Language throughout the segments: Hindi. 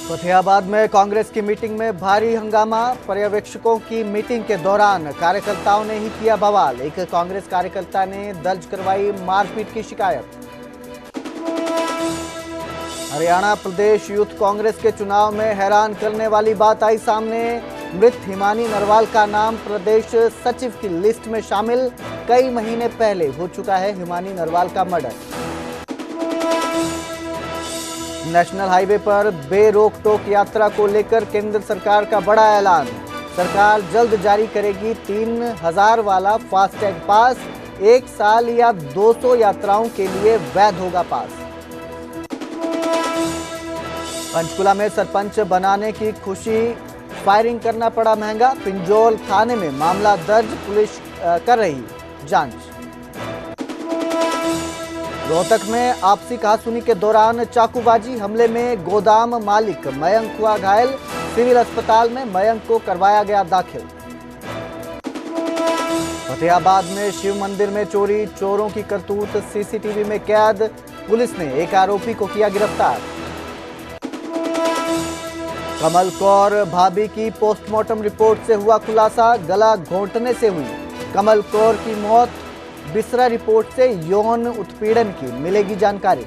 फतेहाबाद में कांग्रेस की मीटिंग में भारी हंगामा। पर्यवेक्षकों की मीटिंग के दौरान कार्यकर्ताओं ने ही किया बवाल। एक कांग्रेस कार्यकर्ता ने दर्ज करवाई मारपीट की शिकायत। हरियाणा प्रदेश यूथ कांग्रेस के चुनाव में हैरान करने वाली बात आई सामने। मृत हिमानी नरवाल का नाम प्रदेश सचिव की लिस्ट में शामिल। कई महीने पहले हो चुका है हिमानी नरवाल का मर्डर। नेशनल हाईवे पर बेरोक टोक यात्रा को लेकर केंद्र सरकार का बड़ा ऐलान। सरकार जल्द जारी करेगी 3000 वाला फास्टैग पास। 1 साल या 200 यात्राओं के लिए वैध होगा पास। पंचकुला में सरपंच बनाने की खुशी, फायरिंग करना पड़ा महंगा। पिंजौल थाने में मामला दर्ज, पुलिस कर रही जांच। रोहतक में आपसी कहासुनी के दौरान चाकूबाजी हमले में गोदाम मालिक मयंक हुआ घायल। सिविल अस्पताल में मयंक को करवाया गया दाखिल। फतेहाबाद में शिव मंदिर में चोरी, चोरों की करतूत सीसीटीवी में कैद। पुलिस ने एक आरोपी को किया गिरफ्तार। कमल कौर भाभी की पोस्टमार्टम रिपोर्ट से हुआ खुलासा, गला घोंटने से हुई कमल कौर की मौत। बिसरा रिपोर्ट से यौन उत्पीड़न की मिलेगी जानकारी।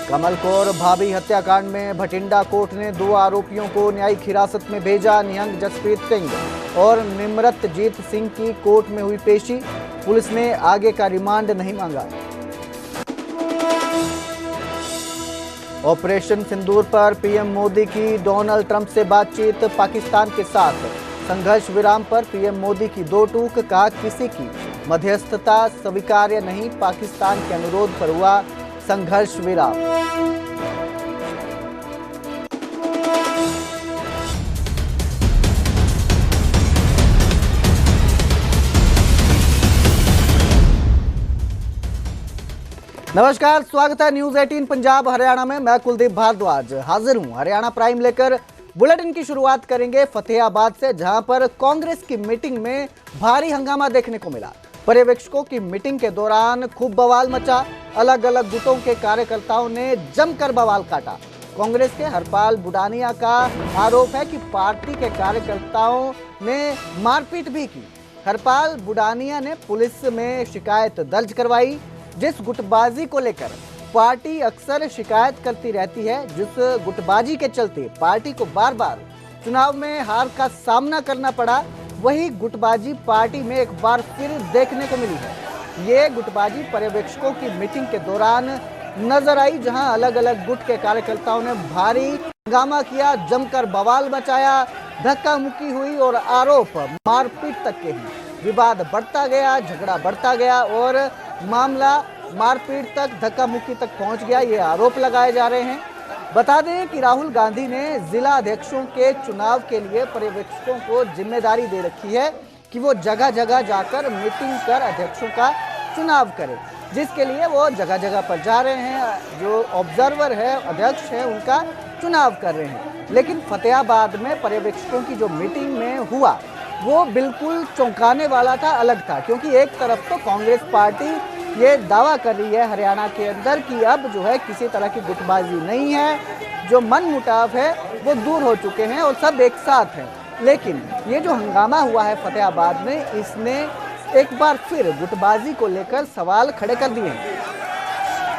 कमल कौर भाभी हत्याकांड में भटिंडा कोर्ट ने 2 आरोपियों को न्यायिक हिरासत में भेजा। निहंग जसप्रीत सिंह और निमरतजीत सिंह की कोर्ट में हुई पेशी। पुलिस ने आगे का रिमांड नहीं मांगा। ऑपरेशन सिंदूर पर पीएम मोदी की डोनाल्ड ट्रंप से बातचीत। पाकिस्तान के साथ संघर्ष विराम पर पीएम मोदी की 2 टूक। कहा किसी की मध्यस्थता स्वीकार्य नहीं। पाकिस्तान के अनुरोध पर हुआ संघर्ष विराम। नमस्कार, स्वागत है न्यूज 18 पंजाब हरियाणा में। मैं कुलदीप भारद्वाज हाजिर हूं हरियाणा प्राइम लेकर। बुलेटिन की शुरुआत करेंगे फतेहाबाद से, जहां पर कांग्रेस की मीटिंग में भारी हंगामा देखने को मिला। पर्यवेक्षकों की मीटिंग के दौरान खूब बवाल मचा। अलग अलग गुटों के कार्यकर्ताओं ने जमकर बवाल काटा। कांग्रेस के हरपाल बुडानिया का आरोप है कि पार्टी के कार्यकर्ताओं ने मारपीट भी की। हरपाल बुडानिया ने पुलिस में शिकायत दर्ज करवाई। जिस गुटबाजी को लेकर पार्टी अक्सर शिकायत करती रहती है, जिस गुटबाजी के चलते पार्टी को बार बार चुनाव में हार का सामना करना पड़ा, वही गुटबाजी पार्टी में एक बार फिर देखने को मिली है। ये गुटबाजी पर्यवेक्षकों की मीटिंग के दौरान नजर आई, जहां अलग अलग गुट के कार्यकर्ताओं ने भारी हंगामा किया, जमकर बवाल मचाया, धक्का मुक्की हुई और आरोप मारपीट तक के ही। विवाद बढ़ता गया, झगड़ा बढ़ता गया और मामला मारपीट तक, धक्का मुक्की तक पहुंच गया। ये आरोप लगाए जा रहे हैं। बता दें कि राहुल गांधी ने जिला अध्यक्षों के चुनाव के लिए पर्यवेक्षकों को जिम्मेदारी दे रखी है कि वो जगह जगह जाकर मीटिंग कर अध्यक्षों का चुनाव करें, जिसके लिए वो जगह जगह पर जा रहे हैं। जो ऑब्जर्वर है, अध्यक्ष है, उनका चुनाव कर रहे हैं। लेकिन फतेहाबाद में पर्यवेक्षकों की जो मीटिंग में हुआ वो बिल्कुल चौंकाने वाला था, अलग था। क्योंकि एक तरफ तो कांग्रेस पार्टी ये दावा कर रही है हरियाणा के अंदर कि अब जो है किसी तरह की गुटबाजी नहीं है, जो मन मुटाव है वो दूर हो चुके हैं और सब एक साथ हैं। लेकिन ये जो हंगामा हुआ है फतेहाबाद में, इसने एक बार फिर गुटबाजी को लेकर सवाल खड़े कर दिए हैं।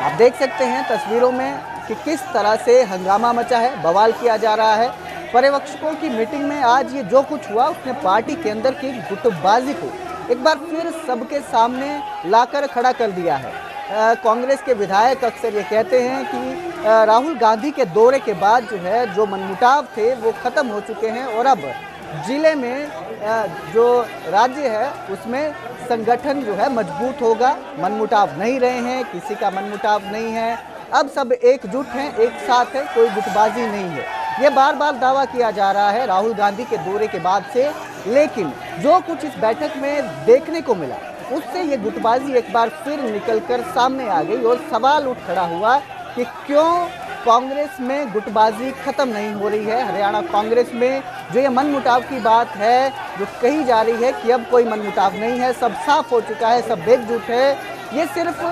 आप देख सकते हैं तस्वीरों में कि किस तरह से हंगामा मचा है, बवाल किया जा रहा है। पर्यवेक्षकों की मीटिंग में आज ये जो कुछ हुआ, उसने पार्टी के अंदर की गुटबाजी को एक बार फिर सबके सामने लाकर खड़ा कर दिया है। कांग्रेस के विधायक अक्सर ये कहते हैं कि राहुल गांधी के दौरे के बाद जो है जो मनमुटाव थे वो खत्म हो चुके हैं और अब जिले में जो राज्य है उसमें संगठन जो है मजबूत होगा। मनमुटाव नहीं रहे हैं, किसी का मनमुटाव नहीं है, अब सब एकजुट हैं, एक साथ है, कोई गुटबाजी नहीं है। ये बार बार दावा किया जा रहा है राहुल गांधी के दौरे के बाद से। लेकिन जो कुछ इस बैठक में देखने को मिला, उससे ये गुटबाजी एक बार फिर निकलकर सामने आ गई और सवाल उठ खड़ा हुआ कि क्यों कांग्रेस में गुटबाजी खत्म नहीं हो रही है। हरियाणा कांग्रेस में जो ये मनमुटाव की बात है, जो कही जा रही है कि अब कोई मनमुटाव नहीं है, सब साफ हो चुका है, सब एकजुट है, ये सिर्फ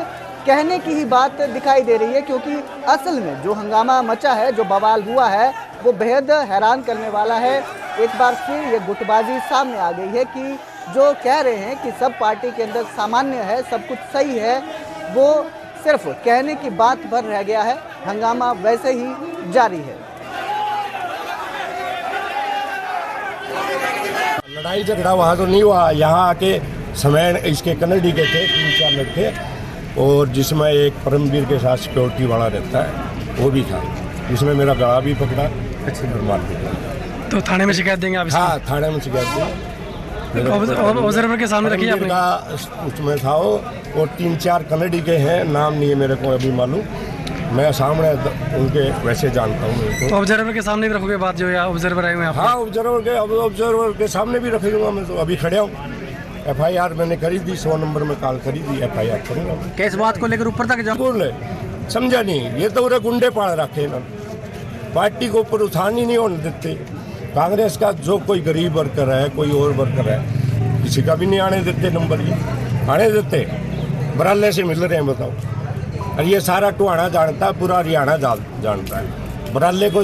कहने की ही बात दिखाई दे रही है, क्योंकि असल में जो हंगामा मचा है, जो बवाल हुआ है, वो बेहद हैरान करने वाला है। एक बार फिर ये गुटबाजी सामने आ गई है कि जो कह रहे हैं कि सब पार्टी के अंदर सामान्य है, सब कुछ सही है, वो सिर्फ कहने की बात भर रह गया है। हंगामा वैसे ही जारी है। लड़ाई झगड़ा वहाँ तो नहीं हुआ, यहाँ आके समय इसके कन्नड़ी के थे 3-4 लड़के, और जिसमें एक परमवीर के साथ सिक्योरिटी वाला रहता है वो भी था, जिसमें मेरा गला भी पकड़ा। अच्छा, मार तो थाने में शिकायत देंगे आप? हाँ, थाने में शिकायत देंगे। ऑब्जर्वर के सामने रखिए आपने का उसमें था वो, और 3-4 कन्नड़ी के हैं, नाम नहीं है मेरे को अभी मालूम, मैं सामने उनके वैसे जानता हूँ। तो ऑब्जर्वर के सामने भी रखोगे बात, जो या ऑब्जर्वर आए हुए हैं? हाँ, ऑब्जर्वर के सामने भी रखूँगा मैं, तो अभी खड़े हूँ। FIR मैंने करी थी, 100 नंबर में कॉल करी थी, FIR करूँगा। किस बात को लेकर ऊपर तक जाऊँ? समझा नहीं, ये तो पूरे गुंडे पाल रखे ना, पार्टी को ऊपर उठान ही नहीं होने देते। कांग्रेस का जो कोई गरीब वर्कर है, कोई और वर्कर है, किसी का भी नहीं आने देते नंबर, ये आने देते, बराले से मिल रहे हैं, बताओ। और ये सारा टुहाना जानता है, पूरा हरियाणा जानता है। बराले को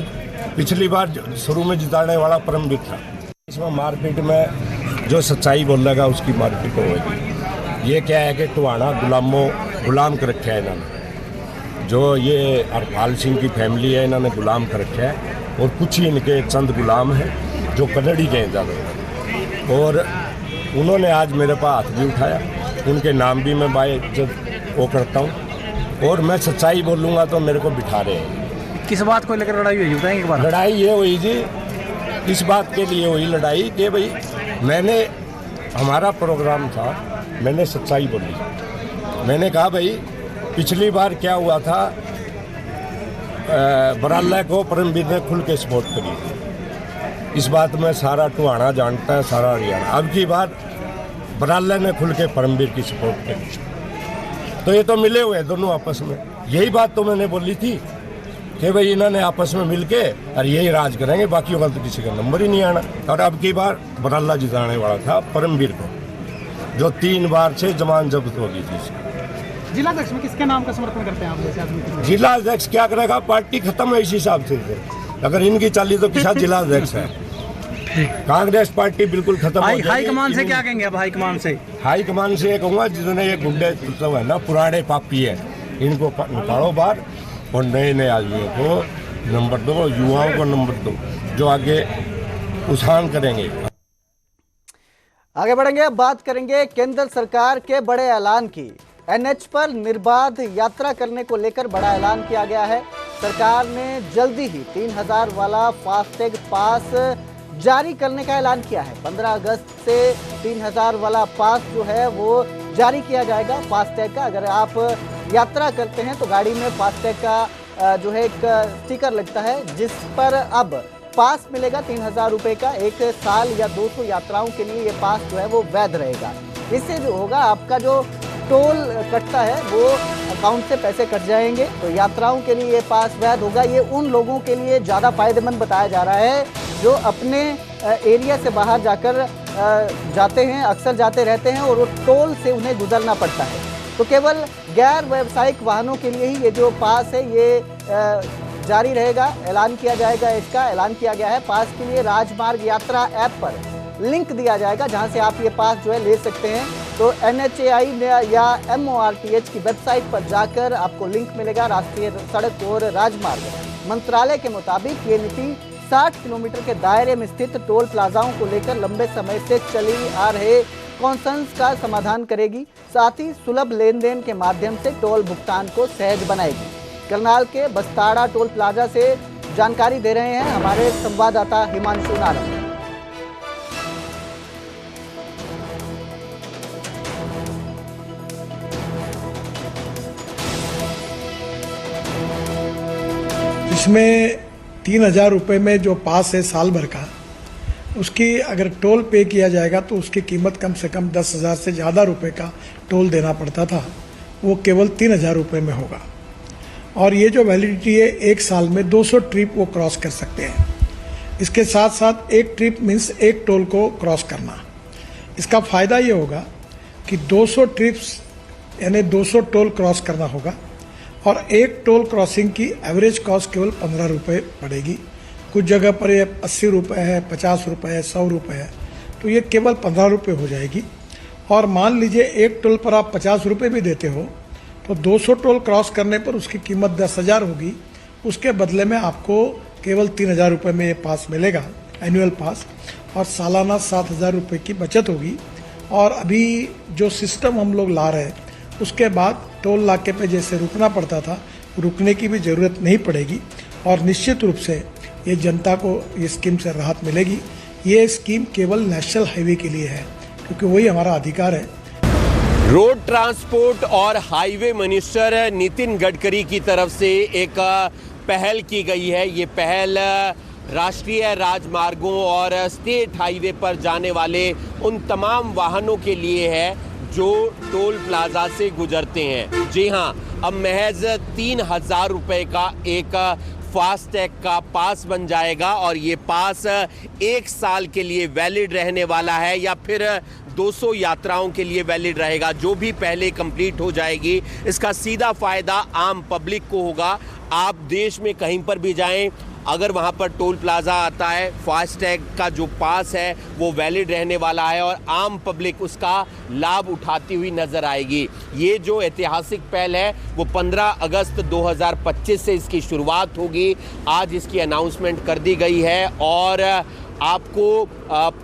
पिछली बार शुरू में जिताने वाला परमवीर था। इसमें मारपीट में जो सच्चाई बोलेगा उसकी मारपीट होगी। ये क्या है कि टुहाना गुलाम कर रखा है इन्होंने, जो ये हरपाल सिंह की फैमिली है, इन्होंने गुलाम कर रखा है, और कुछ ही इनके चंद गुलाम हैं जो कन्नड़ी के हैं ज़्यादा। और उन्होंने आज मेरे पास हाथ भी उठाया, उनके नाम भी मैं बाइज्जत वो करता हूँ, और मैं सच्चाई बोलूँगा तो मेरे को बिठा रहे हैं। किस बात को लेकर लड़ाई हुई बताएंगे एक बार? लड़ाई ये हुई जी, इस बात के लिए हुई लड़ाई कि भाई मैंने, हमारा प्रोग्राम था, मैंने सच्चाई बोली। मैंने कहा भाई पिछली बार क्या हुआ था, बराला को परमवीर ने खुल के सपोर्ट करी। इस बात में सारा टुहाना जानता है, सारा हरियाणा। अब की बार बराला ने खुल के परमवीर की सपोर्ट करी, तो ये तो मिले हुए दोनों आपस में। यही बात तो मैंने बोली थी कि भाई इन्होंने आपस में मिलके और यही राज करेंगे, बाकी का तो किसी का नंबर ही नहीं आना। और अब की बार बराला जिताने वाला था परमवीर को, जो 3 बार से जमान जब्त हो गई थी। जिला अध्यक्ष में किसके नाम का समर्थन करते हैं आप जैसे आदमी? जिला अध्यक्ष क्या करेगा, पार्टी खत्म है इस हिसाब से। अगर इनकी चाली तो किसा जिला अध्यक्ष है? कांग्रेस पार्टी बिल्कुल खत्म हो जाएगी। हाईकमान से क्या कहेंगे आप? हाईकमान से ये कहूँगा, जिन्होंने ये गुंडे सब है ना, पुराने पापी है, इनको निकालो बाहर, और नए नए आदमियों को नंबर दो, युवाओं को नंबर दो, जो आगे उछाल करेंगे। आगे बढ़ेंगे, अब बात करेंगे केंद्र सरकार के बड़े ऐलान की। NH पर निर्बाध यात्रा करने को लेकर बड़ा ऐलान किया गया है। सरकार ने जल्दी ही 3000 वाला फास्टैग पास जारी करने का ऐलान किया है। 15 अगस्त से 3000 वाला पास जो है वो जारी किया जाएगा फास्टैग का। अगर आप यात्रा करते हैं तो गाड़ी में फास्टैग का जो है एक स्टिकर लगता है, जिस पर अब पास मिलेगा 3000 रुपये का। 1 साल या 200 यात्राओं के लिए ये पास जो है वो वैध रहेगा। इससे जो होगा, आपका जो टोल कटता है वो अकाउंट से पैसे कट जाएंगे, तो यात्राओं के लिए ये पास वैध होगा। ये उन लोगों के लिए ज़्यादा फायदेमंद बताया जा रहा है जो अपने एरिया से बाहर जाकर जाते हैं, अक्सर जाते रहते हैं, और वो टोल से उन्हें गुजरना पड़ता है। तो केवल गैर व्यावसायिक वाहनों के लिए ही ये जो पास है ये जारी रहेगा। ऐलान किया जाएगा, इसका ऐलान किया गया है। पास के लिए राजमार्ग यात्रा ऐप पर लिंक दिया जाएगा, जहां से आप ये पास जो है ले सकते हैं। तो NHAI या MORTH की वेबसाइट पर जाकर आपको लिंक मिलेगा। राष्ट्रीय सड़क और राजमार्ग मंत्रालय के मुताबिक ये नीति 60 किलोमीटर के दायरे में स्थित टोल प्लाजाओं को लेकर लंबे समय से चली आ रहे कॉन्सर्न्स का समाधान करेगी। साथ ही सुलभ लेन देन के माध्यम से टोल भुगतान को सहज बनाएगी। करनाल के बस्ताड़ा टोल प्लाजा से जानकारी दे रहे हैं हमारे संवाददाता हिमांशु नारंग। इसमें 3000 रुपये में जो पास है साल भर का, उसकी अगर टोल पे किया जाएगा तो उसकी कीमत कम से कम 10,000 से ज़्यादा रुपए का टोल देना पड़ता था, वो केवल 3000 रुपये में होगा। और ये जो वैलिडिटी है 1 साल में 200 ट्रिप वो क्रॉस कर सकते हैं। इसके साथ साथ एक ट्रिप मीन्स एक टोल को क्रॉस करना। इसका फ़ायदा ये होगा कि 200 ट्रिप्स यानी 200 टोल क्रॉस करना होगा और एक टोल क्रॉसिंग की एवरेज कॉस्ट केवल 15 रुपये पड़ेगी। कुछ जगह पर ये 80 रुपये है, 50 रुपये है, 100 रुपये है, तो ये केवल 15 रुपये हो जाएगी। और मान लीजिए एक टोल पर आप 50 रुपये भी देते हो तो 200 टोल क्रॉस करने पर उसकी कीमत 10,000 होगी। उसके बदले में आपको केवल 3,000 रुपये में ये पास मिलेगा, एनुअल पास, और सालाना 7,000 रुपये की बचत होगी। और अभी जो सिस्टम हम लोग ला रहे हैं उसके बाद टोल नाके पे जैसे रुकना पड़ता था, रुकने की भी ज़रूरत नहीं पड़ेगी और निश्चित रूप से ये जनता को ये स्कीम से राहत मिलेगी। ये स्कीम केवल नेशनल हाईवे के लिए है क्योंकि वही हमारा अधिकार है। रोड ट्रांसपोर्ट और हाईवे मिनिस्टर नितिन गडकरी की तरफ से एक पहल की गई है। ये पहल राष्ट्रीय राजमार्गों और स्टेट हाईवे पर जाने वाले उन तमाम वाहनों के लिए है जो टोल प्लाजा से गुजरते हैं। जी हाँ, अब महज 3,000 रुपये का एक फास्टैग का पास बन जाएगा और ये पास 1 साल के लिए वैलिड रहने वाला है या फिर 200 यात्राओं के लिए वैलिड रहेगा। जो भी पहले कंप्लीट हो जाएगी, इसका सीधा फायदा आम पब्लिक को होगा। आप देश में कहीं पर भी जाएं, अगर वहां पर टोल प्लाजा आता है, फास्टैग का जो पास है वो वैलिड रहने वाला है और आम पब्लिक उसका लाभ उठाती हुई नजर आएगी। ये जो ऐतिहासिक पहल है वो 15 अगस्त 2025 से इसकी शुरुआत होगी। आज इसकी अनाउंसमेंट कर दी गई है और आपको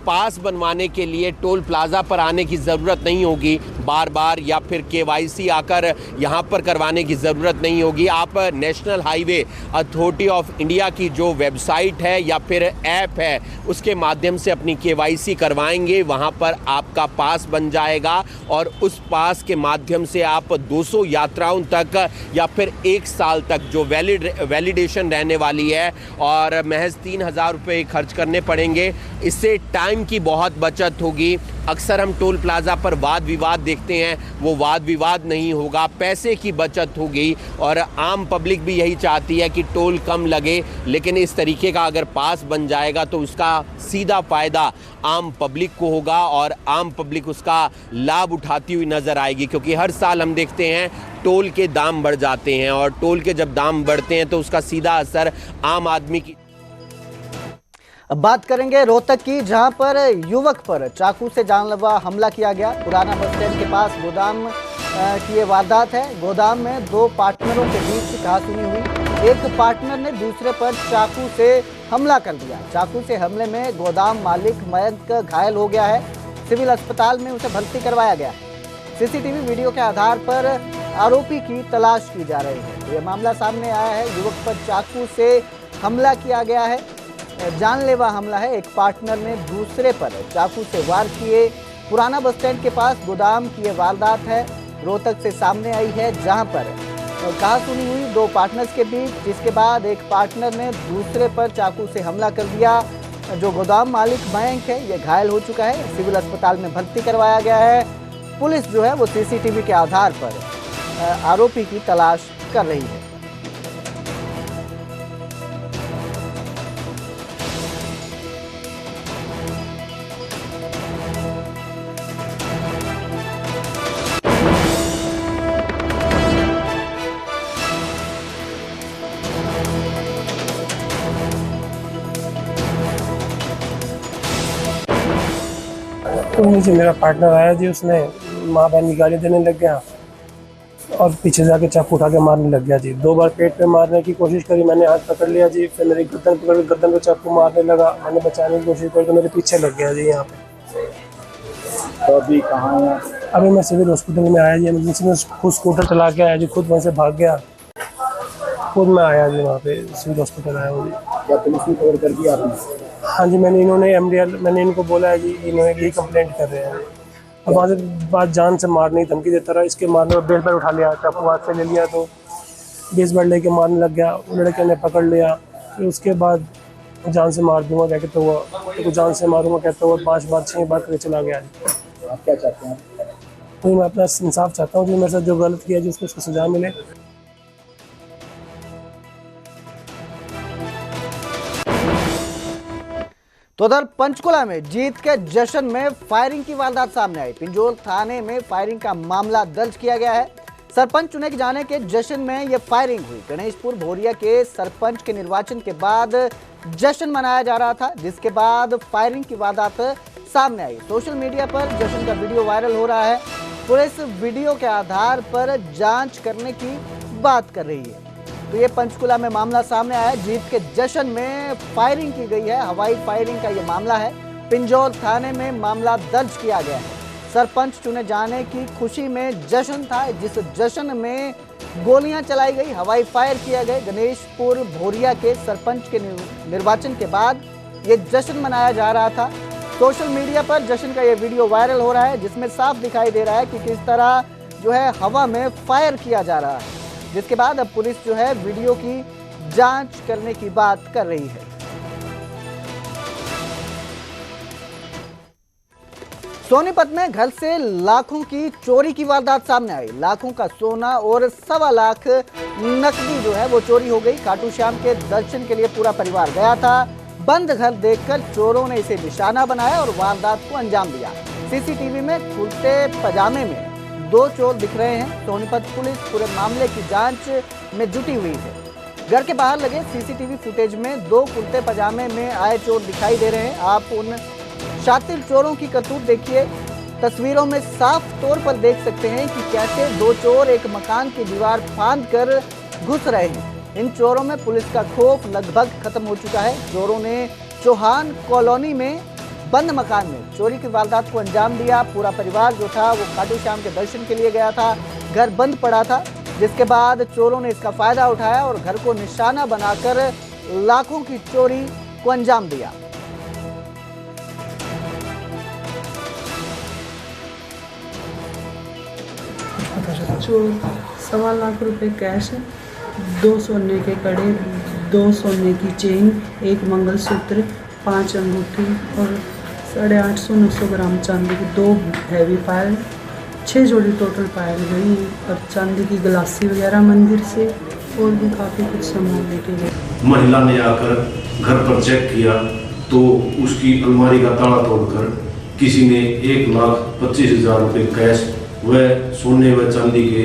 पास बनवाने के लिए टोल प्लाजा पर आने की ज़रूरत नहीं होगी बार बार, या फिर केवाईसी आकर यहाँ पर करवाने की ज़रूरत नहीं होगी। आप national highway authority of India की जो वेबसाइट है या फिर ऐप है उसके माध्यम से अपनी केवाईसी करवाएंगे, वहाँ पर आपका पास बन जाएगा और उस पास के माध्यम से आप 200 यात्राओं तक या फिर 1 साल तक जो वैलिडेशन रहने वाली है और महज 3,000 रुपये खर्च करने पड़ेंगे। इससे टाइम की बहुत बचत होगी। अक्सर हम टोल प्लाजा पर वाद विवाद देखते हैं, वो वाद विवाद नहीं होगा, पैसे की बचत होगी और आम पब्लिक भी यही चाहती है कि टोल कम लगे। लेकिन इस तरीके का अगर पास बन जाएगा तो उसका सीधा फ़ायदा आम पब्लिक को होगा और आम पब्लिक उसका लाभ उठाती हुई नज़र आएगी। क्योंकि हर साल हम देखते हैं टोल के दाम बढ़ जाते हैं और टोल के जब दाम बढ़ते हैं तो उसका सीधा असर आम आदमी की। अब बात करेंगे रोहतक की, जहां पर युवक पर चाकू से जानलेवा हमला किया गया। पुराना बस स्टैंड के पास गोदाम की ये वारदात है। गोदाम में 2 पार्टनरों के बीच कहासुनी हुई। एक पार्टनर ने दूसरे पर चाकू से हमला कर दिया। चाकू से हमले में गोदाम मालिक मयंक घायल हो गया है। सिविल अस्पताल में उसे भर्ती करवाया गया। सीसीटीवी वीडियो के आधार पर आरोपी की तलाश की जा रही है। ये मामला सामने आया है। युवक पर चाकू से हमला किया गया है, जानलेवा हमला है। एक पार्टनर ने दूसरे पर चाकू से वार किए। पुराना बस स्टैंड के पास गोदाम की ये वारदात है, रोहतक से सामने आई है, जहां पर कहासुनी हुई 2 पार्टनर्स के बीच, जिसके बाद एक पार्टनर ने दूसरे पर चाकू से हमला कर दिया। जो गोदाम मालिक मयंक है ये घायल हो चुका है, सिविल अस्पताल में भर्ती करवाया गया है। पुलिस जो है वो सीसीटीवी के आधार पर आरोपी की तलाश कर रही है। तो नीचे मेरा पार्टनर आया जी, उसने माँ बहन की गाली देने लग गया और पीछे जाके चाकू उठा के मारने लग गया जी। 2 बार पेट पे मारने की कोशिश करी, मैंने हाथ पकड़ लिया जी। फिर मेरी गर्दन पकड़ के गर्दन पे चाकू मारने लगा। मैंने बचाने की कोशिश करी तो मेरे पीछे लग गया जी यहाँ पे। तो अभी कहाँ है? अभी मैं सिविल हॉस्पिटल में आया जी। इमरजेंसी में खुद स्कूटर चला के आया जी, खुद वहाँ से भाग गया, खुद मैं आया जी वहाँ पे सिविल हॉस्पिटल आया हूँ जी। क्या पुलिस ने खबर कर दी आपने? हाँ जी, मैंने इनको बोला है जी, इन्होंने यही कंप्लेंट कर रहे हैं। अब वहाँ से बात जान से मारने की धमकी देता रहा। इसके मारने में बेसबैट उठा लिया, चाकू हाथ से ले लिया तो बेसबैट लेके मारने लग गया। लड़के ने पकड़ लिया। फिर उसके बाद जान से मार दूंगा क्या कहते हुआ, तो जान से मारूंगा कहते हुआ 5 बार 6 बार करके चला गया। आप क्या चाहते हैं? तो मैं अपना इंसाफ चाहता हूँ जी, मेरे साथ जो गलत किया जी उसको सजा मिले। तो उधर पंचकुला में जीत के जश्न में फायरिंग की वारदात सामने आई। पिंजौर थाने में फायरिंग का मामला दर्ज किया गया है। सरपंच चुने जाने के जश्न में यह फायरिंग हुई। गणेशपुर भोरिया के सरपंच के निर्वाचन के बाद जश्न मनाया जा रहा था, जिसके बाद फायरिंग की वारदात सामने आई। सोशल मीडिया पर जश्न का वीडियो वायरल हो रहा है। पुलिस वीडियो के आधार पर जांच करने की बात कर रही है। तो ये पंचकुला में मामला सामने आया। जीत के जश्न में फायरिंग की गई है। हवाई फायरिंग का ये मामला है। पिंजौर थाने में मामला दर्ज किया गया है। सरपंच चुने जाने की खुशी में जश्न था, जिस जश्न में गोलियां चलाई गई, हवाई फायर किया गया। गणेशपुर भोरिया के सरपंच के निर्वाचन के बाद ये जश्न मनाया जा रहा था। सोशल मीडिया पर जश्न का ये वीडियो वायरल हो रहा है, जिसमें साफ दिखाई दे रहा है कि किस तरह जो है हवा में फायर किया जा रहा है, जिसके बाद अब पुलिस जो है वीडियो की जांच करने की बात कर रही है। सोनीपत में घर से लाखों की चोरी की वारदात सामने आई। लाखों का सोना और 1.25 लाख नकदी जो है वो चोरी हो गई। खाटू श्याम के दर्शन के लिए पूरा परिवार गया था। बंद घर देखकर चोरों ने इसे निशाना बनाया और वारदात को अंजाम दिया। सीसीटीवी में कुर्ते पजामे में 2 चोर दिख रहे हैं। सोनीपत पुलिस पूरे मामले की जांच में जुटी हुई है। घर के बाहर लगे सीसीटीवी फुटेज में 2 कुर्ते पजामे में आए चोर दिखाई दे रहे हैं। आप उन शातिर चोरों की करतूत देखिए। तस्वीरों में साफ तौर पर देख सकते हैं कि कैसे 2 चोर एक मकान की दीवार फांद कर घुस रहे हैं। इन चोरों में पुलिस का खौफ लगभग खत्म हो चुका है। चोरों ने चौहान कॉलोनी में बंद मकान में चोरी की वारदात को अंजाम दिया। पूरा परिवार जो था वो खाटू श्याम के दर्शन के लिए गया था। घर बंद पड़ा था, जिसके बाद चोरों ने इसका फायदा उठाया और घर को निशाना बनाकर लाखों की चोरी को अंजाम दिया। चोर 1.25 लाख रुपए कैश, 2 सोने के कड़े, 2 सोने की चेन, 1 मंगलसूत्र, 5 अंगूठी और 850-900 ग्राम चांदी की 2 हैवी पायल, 6 जोड़ी टोटल पायल गई और चांदी की गलासी वगैरह मंदिर से और भी काफ़ी कुछ सामान लेके गए। महिला ने आकर घर पर चेक किया तो उसकी अलमारी का ताला तोड़कर किसी ने 1,25,000 रुपये कैश व सोने व चांदी के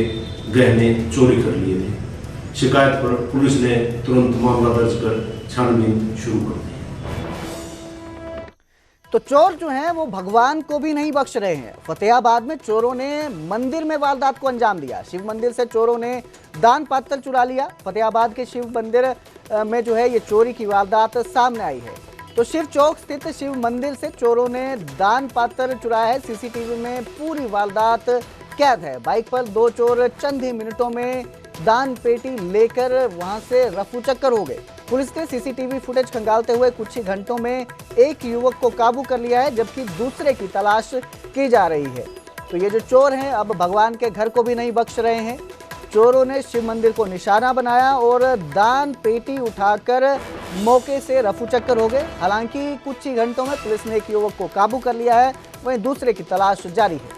गहने चोरी कर लिए थे। शिकायत पर पुलिस ने तुरंत मामला दर्ज कर छानबीन शुरू कर दी। तो चोर जो हैं वो भगवान को भी नहीं बख्श रहे हैं। फतेहाबाद में चोरों ने मंदिर में वारदात को अंजाम दिया। शिव मंदिर से चोरों ने दान पात्र चुरा लिया। फतेहाबाद के शिव मंदिर में जो है ये चोरी की वारदात सामने आई है। तो शिव चौक स्थित शिव मंदिर से चोरों ने दान पात्र चुराया है। सीसीटीवी में पूरी वारदात कैद है। बाइक पर 2 चोर चंद ही मिनटों में दान पेटी लेकर वहां से रफू चक्कर हो गए। पुलिस ने सीसीटीवी फुटेज खंगालते हुए कुछ ही घंटों में एक युवक को काबू कर लिया है, जबकि दूसरे की तलाश की जा रही है। तो ये जो चोर हैं अब भगवान के घर को भी नहीं बख्श रहे हैं। चोरों ने शिव मंदिर को निशाना बनाया और दान पेटी उठाकर मौके से रफू चक्कर हो गए। हालांकि कुछ ही घंटों में पुलिस ने एक युवक को काबू कर लिया है, वहीं दूसरे की तलाश जारी है।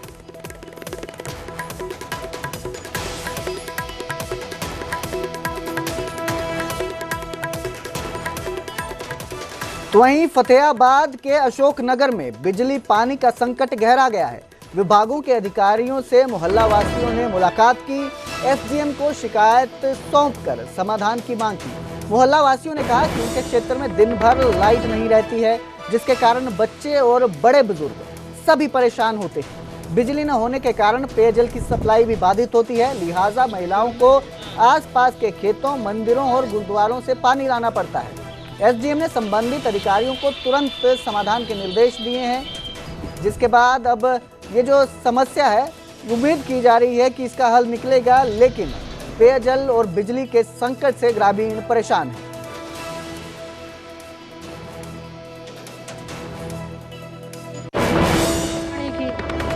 तो वहीं फतेहाबाद के अशोकनगर में बिजली पानी का संकट गहरा गया है। विभागों के अधिकारियों से मोहल्ला वासियों ने मुलाकात की। एसडीएम को शिकायत सौंपकर समाधान की मांग की। मोहल्ला वासियों ने कहा कि उनके क्षेत्र में दिन भर लाइट नहीं रहती है, जिसके कारण बच्चे और बड़े बुजुर्ग सभी परेशान होते हैं। बिजली न होने के कारण पेयजल की सप्लाई भी बाधित होती है, लिहाजा महिलाओं को आसपास के खेतों, मंदिरों और गुरुद्वारों से पानी लाना पड़ता है। एसडीएम ने संबंधित अधिकारियों को तुरंत समाधान के निर्देश दिए हैं, जिसके बाद अब ये जो समस्या है उम्मीद की जा रही है कि इसका हल निकलेगा, लेकिन पेयजल और बिजली के संकट से ग्रामीण परेशान हैं।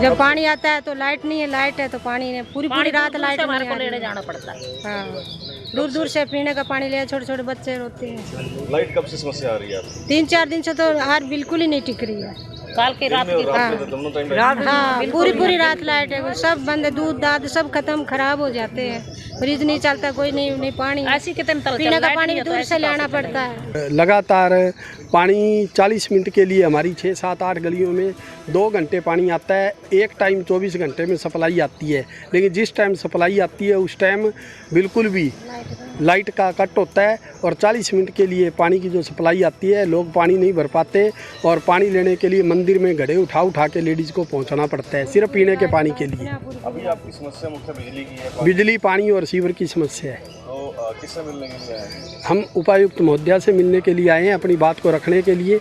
जब पानी आता है तो लाइट नहीं है, लाइट है तो पानी नहीं, पूरी रात लाइट हमारे को लेने जाना पड़ता है। हाँ, दूर दूर से पीने का पानी ले, छोटे छोटे बच्चे रोते हैं। लाइट कब से समस्या आ रही है? 3-4 दिन से तो हार बिल्कुल ही नहीं टिक रही है। काल की रात की दोनों टाइम हाँ, पूरी रात लाइट है, सब बंद, दूध दाद सब खत्म, खराब हो जाते हैं। फ्रिज नहीं चलता, कोई नहीं पानी ऐसी कितने पीने का पानी भी दूर से लाना पड़ता है। लगातार पानी 40 मिनट के लिए हमारी 6, 7, 8 गलियों में 2 घंटे पानी आता है। एक टाइम 24 घंटे में सप्लाई आती है, लेकिन जिस टाइम सप्लाई आती है उस टाइम बिल्कुल भी लाइट का कट होता है और 40 मिनट के लिए पानी की जो सप्लाई आती है लोग पानी नहीं भर पाते और पानी लेने के लिए मंदिर में घड़े उठा के लेडीज़ को पहुंचाना पड़ता है सिर्फ पीने के पानी के लिए। अभी आपकी समस्या मुख्य बिजली की है? बिजली, पानी और सीवर की समस्या है। तो किससे मिलने के लिए आए? हम उपायुक्त महोदया से मिलने के लिए आए हैं अपनी बात को रखने के लिए।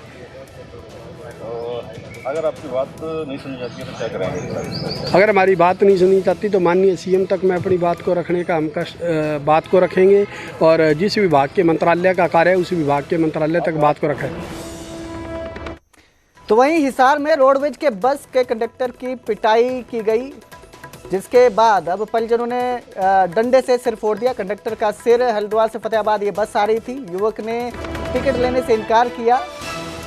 अगर आपकी बात नहीं सुनी जाती है तो क्या करेंगे? अगर हमारी बात नहीं सुनी जाती तो माननीय सीएम तक मैं अपनी बात को रखने का हम बात को रखेंगे और जिस विभाग के मंत्रालय का कार्य है उस विभाग के मंत्रालय तक बात को रखें। तो वहीं हिसार में रोडवेज के बस के कंडक्टर की पिटाई की गई, जिसके बाद अब परिजनों ने डंडे से सिर फोड़ दिया। कंडक्टर का सिर, हरिद्वार से फतेहाबाद ये बस आ रही थी। युवक ने टिकट लेने से इनकार किया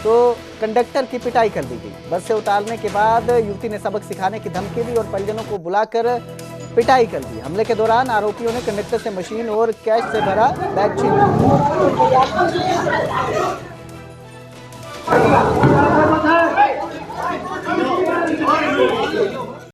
तो कंडक्टर की पिटाई कर दी गई। बस से उतारने के बाद युवती ने सबक सिखाने की धमकी दी और परिजनों को बुलाकर पिटाई कर दी। हमले के दौरान आरोपियों ने कंडक्टर से मशीन और कैश से भरा बैग छीन लिया।